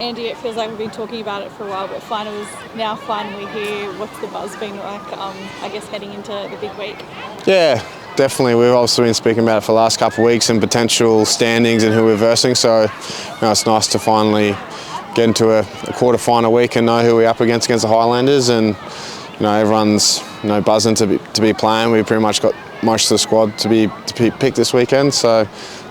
Andy, it feels like we've been talking about it for a while, but finals now finally here. What's the buzz been like, I guess, heading into the big week? Yeah, definitely. We've obviously been speaking about it for the last couple of weeks and potential standings and who we're versing, so it's nice to finally get into a quarter-final week and know who we're up against the Highlanders, and everyone's buzzing to be playing. We've pretty much got most of the squad to be picked this weekend, so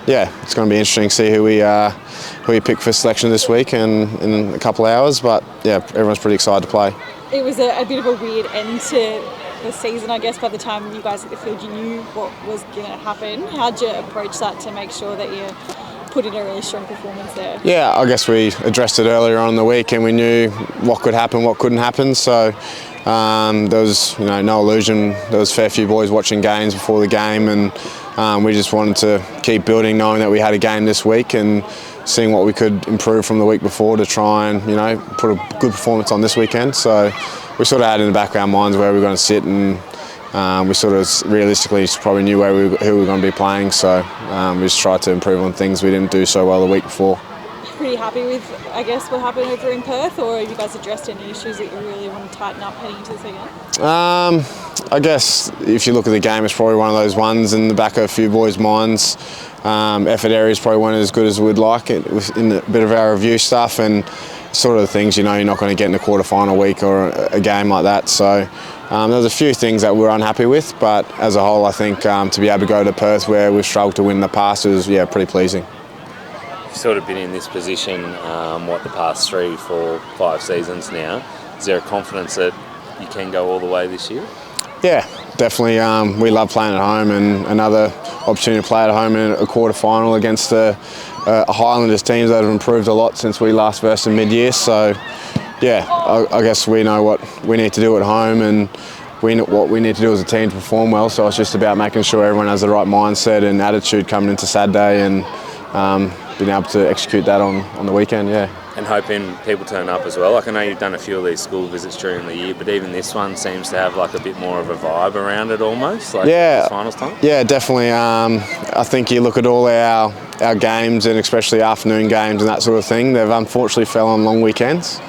yeah, it's going to be interesting to see who we pick for selection this week and in a couple of hours. But yeah, everyone's pretty excited to play. It was a bit of a weird end to the season, I guess. By the time you guys hit the field, you knew what was going to happen. How'd you approach that to make sure that you put in a really strong performance there? Yeah, I guess we addressed it earlier on in the week, and we knew what could happen, what couldn't happen. So there was no illusion. There was a fair few boys watching games before the game, and we just wanted to keep building, knowing that we had a game this week and seeing what we could improve from the week before to try and put a good performance on this weekend. So we sort of had in the back of our minds where we were going to sit, and we sort of realistically probably knew who we were going to be playing. So we just tried to improve on things we didn't do so well the week before. Pretty happy with, I guess, what happened over in Perth, or have you guys addressed any issues that you really want to tighten up heading into this weekend? I guess if you look at the game, it's probably one of those ones in the back of a few boys' minds. Effort areas probably weren't as good as we'd like it in a bit of our review stuff, and sort of the things you're not going to get in a quarter-final week or a game like that. So there's a few things that we're unhappy with, but as a whole, I think to be able to go to Perth where we've struggled to win in the past was pretty pleasing. You've sort of been in this position, the past 3, 4, 5 seasons now. Is there a confidence that you can go all the way this year? Yeah, definitely. We love playing at home, and another opportunity to play at home in a quarter-final against a Highlanders teams that have improved a lot since we last versed in mid-year. So, yeah, I guess we know what we need to do at home, and what we need to do as a team to perform well. So it's just about making sure everyone has the right mindset and attitude coming into Saturday, and being able to execute that on the weekend, yeah. And hoping people turn up as well. I know you've done a few of these school visits during the year, but even this one seems to have a bit more of a vibe around it almost, this finals time. Yeah, definitely. I think you look at all our games, and especially afternoon games and that sort of thing, they've unfortunately fell on long weekends.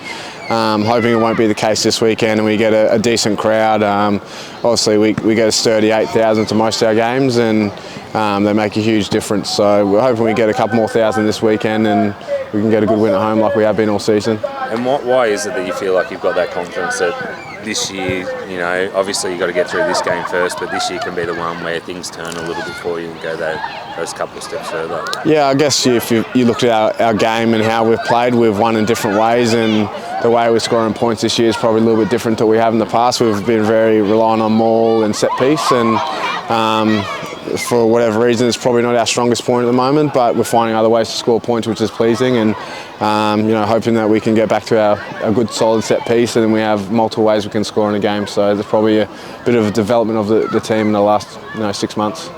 Hoping it won't be the case this weekend and we get a decent crowd. Obviously we get a sturdy 8,000 to most of our games, and they make a huge difference. So we're hoping we get a couple more thousand this weekend and we can get a good win at home like we have been all season. And why is it that you feel like you've got that confidence that this year, obviously you've got to get through this game first, but this year can be the one where things turn a little bit for you and go those couple of steps further? Yeah, I guess if you looked at our game and how we've played, we've won in different ways, and the way we're scoring points this year is probably a little bit different to what we have in the past. We've been very reliant on maul and set piece, and for whatever reason it's probably not our strongest point at the moment, but we're finding other ways to score points, which is pleasing, and hoping that we can get back to our good solid set piece, and then we have multiple ways we can score in a game. So there's probably a bit of a development of the team in the last 6 months.